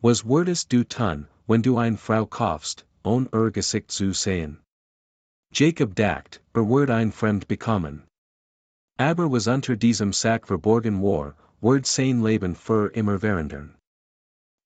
Was wurdest du tun, wenn du ein Frau kaufst, Gesicht zu sehen? Jacob dacht, wird ein Fremd bekommen. Aber was unter diesem Sack verborgen war, wird sein Leben für immer verändern.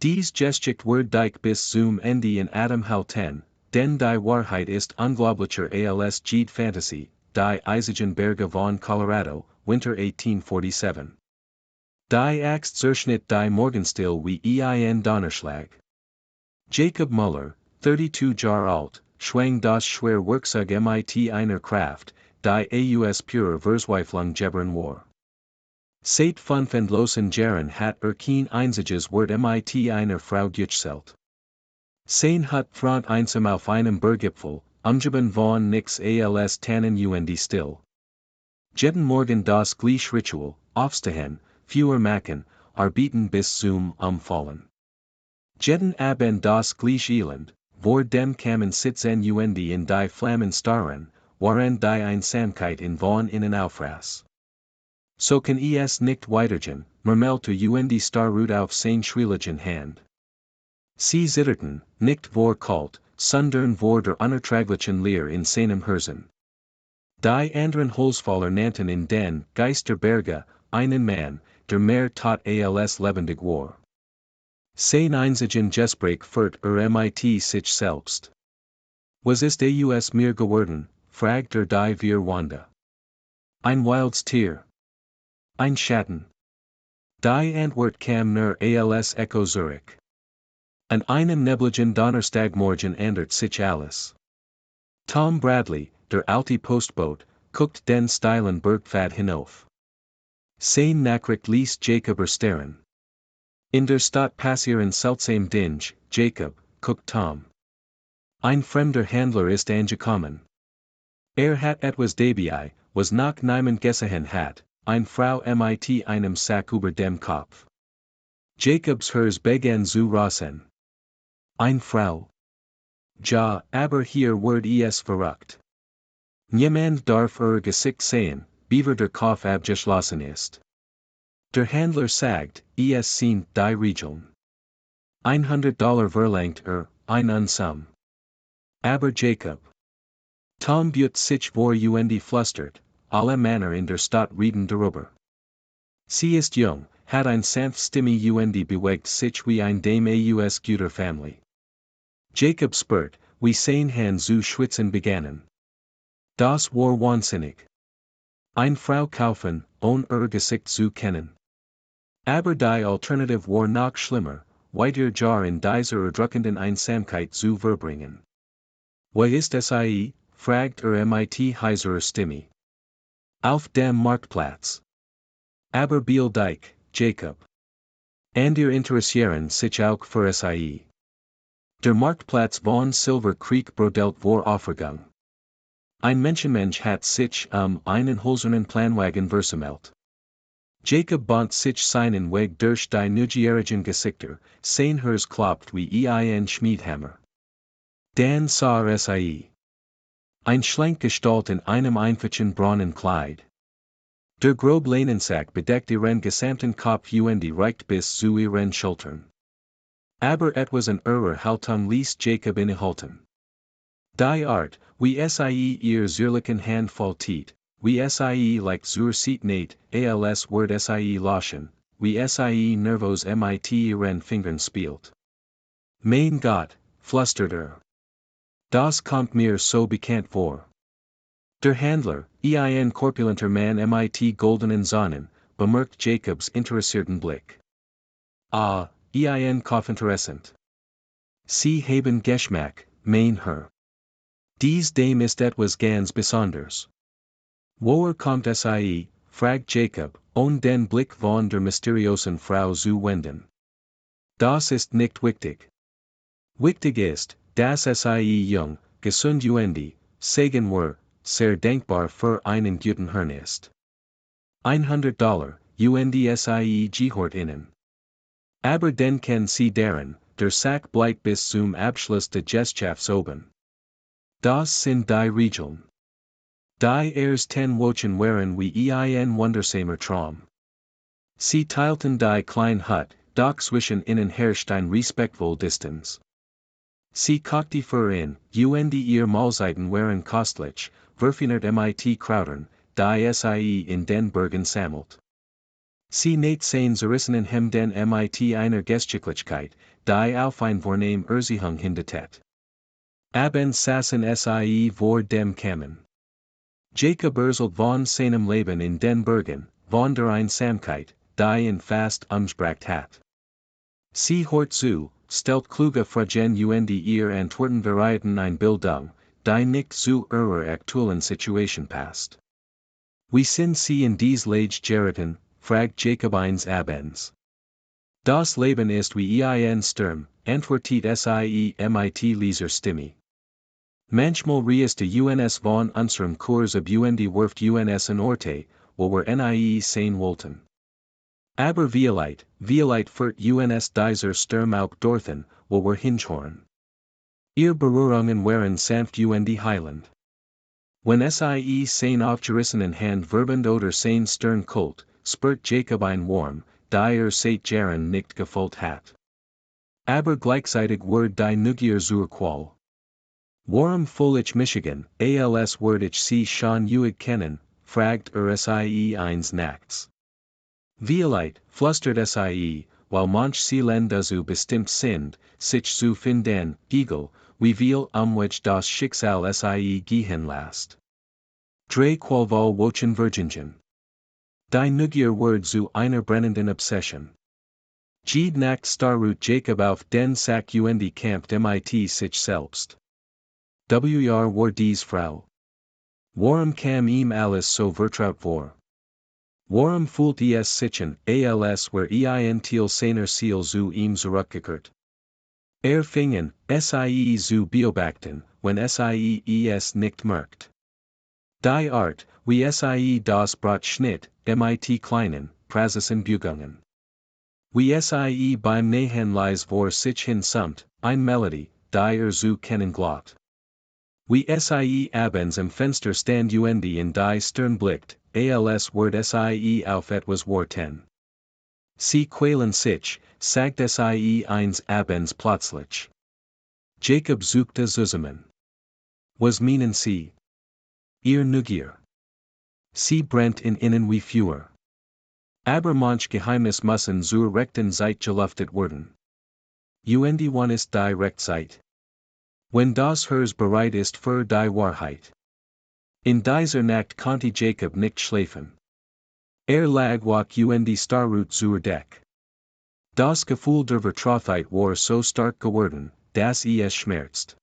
Dies Geschichte wird dich bis zum Ende in Atem halten, denn die Wahrheit ist unglaublicher als jede Fantasie, die eisigen Berge von Colorado, Winter 1847. Die Axt zerschnitt die Morgenstill wie ein Donnerschlag. Jacob Müller, 32 Jahre alt, schwang das schwer Werkzeug mit einer Kraft, die aus purer Verzweiflung geboren war. Seit 5 Jahren hat kein einziges Wort mit einer Frau gezählt. Sein hat Front einsam auf einem Berggipfel, umgeben von nix als tannen still. Jeden Morgen das gleiche Ritual, aufstehen, Feuer machen, arbeiten bis zum Umfallen. Jeden Abend das gleiche Elend, vor dem Kamin sitzen in die Flammen starren, waren die Einsamkeit in von innen aufraß. So kann es nicht weitergehen, murmelte die Starrut auf sein schwieligen Hand. Sie zitterten, nicht vor kalt, sondern vor der unerträglichen Leer in seinem Herzen. Die anderen Holzfäller nannten in den Geisterberge, einen Mann, der mehr tat als lebendig war. Sein einzigen Gespräch führt mit sich selbst. Was ist aus mir geworden, fragt die wir Wanda. Ein wildes Tier. Ein Schatten. Die Antwort kam nur als Echo zurück. An einem nebligen Donnerstagmorgen ändert sich alles. Tom Bradley, der alte Postbote, guckt den steilen Bergpfad hinauf. Sein Nachricht ließ Jacob erstarren. In der Stadt passieren seltsam Dinge, Jacob, guckt Tom. Ein fremder Händler ist angekommen. Hat etwas dabei, was nach niemand gesehen hat, eine Frau mit einem Sack über dem Kopf. Jacobs Herz begann zu rasen. Eine Frau. Ja, aber hier wird es verrückt. Niemand darf Gesicht sehen, bevor der Kopf abgeschlossen ist. Der Händler sagt, es sind die Regeln. $100 verlangt ein Unsum. Aber Jacob. Tom but sich vor flüstert, alle Männer in der Stadt reden darüber. Sie ist jung, hat ein sanft Stimme bewegt sich wie ein Dame aus guter Family. Jacob spürt, wie sein Hand zu schwitzen begannen. Das war wahnsinnig. Eine Frau kaufen, Gesicht zu kennen. Aber die Alternative war noch schlimmer, weiter Jar in dieser erdrückenden Einsamkeit zu verbringen. Wo ist es fragt mit heiserer Stimme. Auf dem Marktplatz. Aber beeil dich, Jacob. Ihr interessieren sich auch für es. Der Marktplatz von Silver Creek brodelt vor Aufregung. Ein Menschenmensch hat sich einen hölzernen Planwagen versammelt. Jacob band sich seinen Weg durch die neugierigen Gesichter, sein Herz klopft wie ein Schmiedhammer. Dann sah es ein schlank Gestalt in einem einfachen braunen Kleid. Der grobe Leinensack bedeckt ihren gesamten Kopf reicht bis zu ihren Schultern. Aber etwas an Haltung ließ Jacob innehalten. Die Art, wie ihr zierlichen Hand vollzieht, wie like Sieht nicht, als wird lachen, wie nervos mit ihren Fingern spielt. Mein Gott, flüstert Das kommt mir so bekannt vor. Der Händler, ein korpulenter Mann mit goldenen Sonnen, bemerkt Jacobs interessierten Blick. Ein Kaufinteressant. Sie haben Geschmack, mein Herr. Dies Dame ist etwas ganz Besonders. Woher kommt es fragt Jacob, den Blick von der mysteriosen Frau zu wenden. Das ist nicht wichtig. Wichtig ist, dass es jung, gesund sagen wir, sehr denkbar für einen guten Herrn ist. $100, gehört ihnen. Aber den kann sie daran, der Sack bleibt bis zum Abschluss des Geschichts oben. Das sind die Regeln. Die ersten Wochen waren wie ein wundersamer Traum. Sie teilten die kleine Hut, doch zwischen ihnen herrscht ein respektvoll Distanz. Sie kocht die für in, ihr Mahlzeiten waren kostlich, verfeinert mit Krautern, die sie in den Bergen sammelt. Sie näht sein zerrissenen Hemden mit einer Gestlichkeit, die auf ein vornehm Erzählung hindetet. Abends saßen sie vor dem Kamin. Jacob erzählt von seinem Leben in den Bergen, von der Einsamkeit, die ihn fast umgebracht hat. Sie hört zu, stellt kluge Fragen ihr Antworten bereiten ein Bildung, die nicht zu ihrer aktuellen Situation passt. Wie sind Sie in dies Lage geraten, fragt Jacob eines Abends. Das Leben ist wie ein Sturm, antwortet sie mit leiser Stimme. Manchmal reist uns von unserem Kurs ab wirft uns an Orte, wo wir nie sein wollten. Aber vielleicht führt uns dieser Sturm auch dorthin, wo wir hinhören. Ihr Berührungen waren sanft heilend. Wenn sie sein aufgerissenen Hand verbend oder sein Stern kult, spürt Jacob ein Warm, die seit Jahren nicht gefühlt hat. Aber gleichzeitig wird die Neugier zur Qual. Warum fühl ich Michigan, als würde ich sie schon kennen, fragt sie eines Nachts. Vielleicht, flüstert sie, weil manch Seelen dazu bestimmt sind, sich zu finden, Igel, wie viel welch das Schicksal sie gehen lässt. Drei qualvoll wochen Virgingen. Die Neugier wird zu einer brennenden Obsession. Jede Nacht starrut Jacob auf den Sack kämpft mit sich selbst. War dies Frau? Warum kam ihm alles so vertraut vor? Warum fühlt es sich als wär ein Teil seiner Seele zu ihm zurückgekehrt? Fingen, sie zu beobachten, wenn sie es nicht merkt. Die Art, wie sie das Brot schnitt, mit kleinen, präzisen Bewegungen. Wie sie beim Nähen leise vor sich hin summt, ein Melodie, die zu kennen glaubt. Wie sie abends im Fenster stand in die Stirn blickt, als wird sie auf etwas warten. Sie quälen sich, sagt sie eins abends plötzlich. Jacob suchte zusammen. Was meinen Sie? Ihr Neugier. Sie brennt in innen wie Feuer. Aber manch Geheimnis müssen zur rechten Zeit gelüftet werden. Wann ist die rechte Zeit? Wenn das Herz bereit ist für die Wahrheit. In dieser Nacht konnte Jacob nicht schlafen. Lag wach starrut zur Deck. Das Gefühl der Vertrautheit war so stark geworden, dass es schmerzt.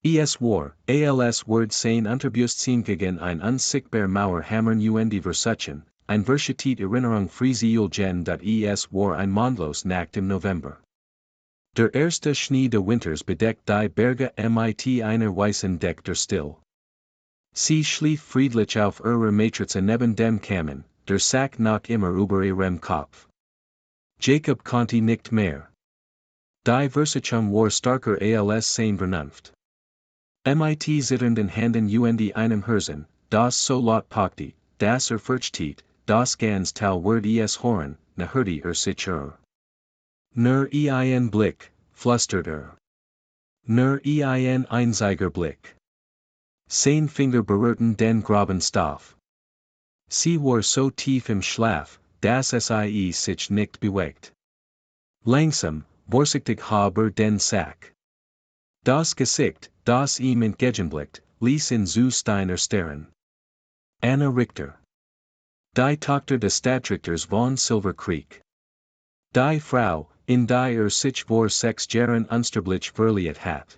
Es war, als wird sein Unterbewusstsein gegen ein unsichtbar Mauer hammern Versuchen, ein Verschied Erinnerung friesiulgen dat es war ein mondlos Nacht im November. Der erste Schnee des Winters bedeckt die Berge mit einer weißen Deck der Still. Sie schlief friedlich auf ihrer Matratze neben dem Kamin, der Sack noch immer über ihrem Kopf. Jacob konnte nicht mehr. Die Versuchung war starker als seine Vernunft. Mit zitternden Händen einem Herzen, das so laut pochte, dass fürchtet, das ganz Tal wird es hören, hörte sich Nur ein Blick, flüstert Nur ein einziger Blick. Sein Finger berührten den graben Stoff. Sie war so tief im Schlaf, dass sie sich nicht bewegt. Langsam, vorsichtig habe den Sack. Das Gesicht, das ihm entgegenblickt, ließ ihn zu Steiner starren. Anna Richter. Die Tochter des Stadtrichters von Silver Creek. Die Frau, in die sich vor 6 Jahren unsterblich verliert hat.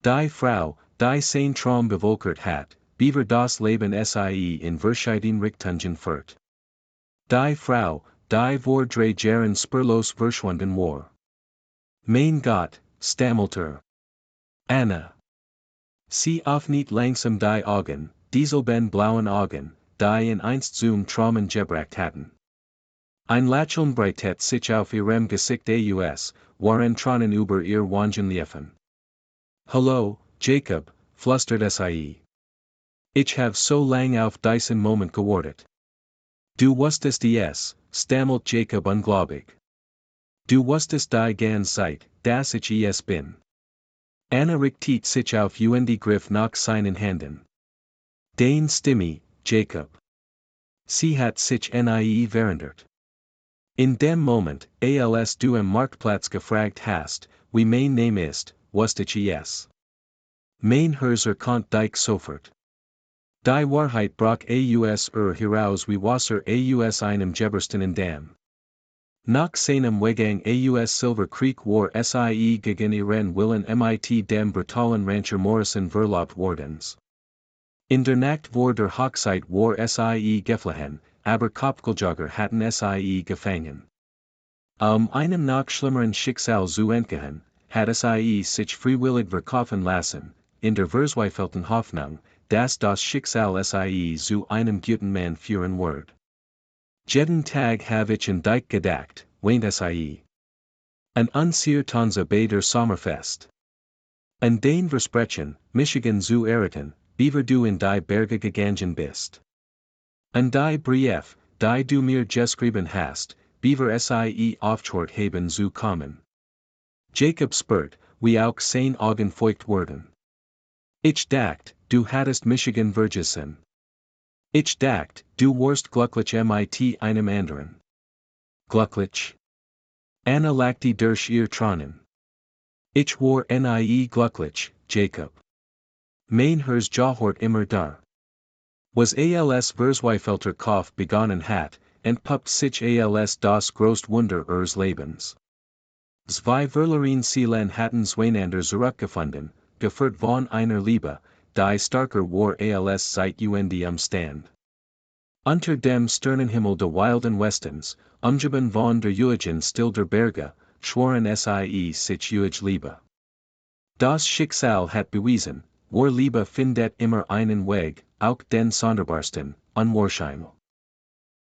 Die Frau, die sein Traum bewölkert hat, beaver das Leben sie in verschieden Richtungen führt. Die Frau, die vor 3 Jahren spurlos verschwunden war. Mein Gott, stammelte Anna. Sie öffnet langsam die Augen, dieselben blauen Augen, die in einst zum Traumen gebracht hatten. Ein Lächeln breitet sich auf ihrem Gesicht aus, waren Tränen über ihr Wangen liefen. Hallo, Jacob, flüstert sie. Ich habe so lang auf diesen Moment gewartet. Du wusstest es, stammelt Jacob ungläubig. Du wusstest die ganz Zeit, dass ich es bin. Anna richtet sich auf und griff nach seinen Händen. Deine Stimme, Jacob. Sie hat sich nie verändert. In dem Moment, als du am Marktplatz gefragt hast, wie mein Name ist, wusste ich es. Mein Herzer konnte dich sofort. Die Wahrheit brach aus heraus wie Wasser aus einem geberstenen Dam. Nach seinem Weggang aus Silver Creek war sie gegen ihren Willen mit dem brutalen Rancher Morrison verlobt wardens. In der Nacht vor der Hochzeit war sie geflohen, aber Kopfgeldjäger hatten sie gefangen. Einem noch schlimmeren Schicksal zu entgehen, hatte sie sich freiwillig verkaufen lassen, in der verzweifelten Hoffnung, dass das Schicksal sie zu einem guten Mann führen wird. Jeden Tag habe ich an dich gedacht, weint sie. Ein unziertanze bei der Sommerfest. An den Versprechen, Michigan zu errichten, beaver du in die Berge gegangen bist. An die Brief, die du mir geschrieben hast, beaver sie aufgehört haben zu kommen. Jacob spürt, wie auch sein Augen feucht wurden. Ich dacht, du hattest Michigan vergessen. Ich dacht, du warst glücklich mit einem anderen. Glücklich? Anna lachte durch ihr Tränen. Ich war nie glücklich, Jacob. Mein Herz gehört immer da. Was als verzweifelter Kopf begonnen hat, entpuppt sich als das größte Wunder ihres Lebens. Zwei verloren Seelen hatten zueinander zurückgefunden, geführt von einer Liebe, die starker war als seit und Stand. Unter dem Sternenhimmel der Wilden Westens, umgeben von der Eugen still der Berge, schworen sie sich Liebe. Das Schicksal hat bewiesen, war Liebe findet immer einen Weg, auch den sonderbarsten, unwahrscheinlich.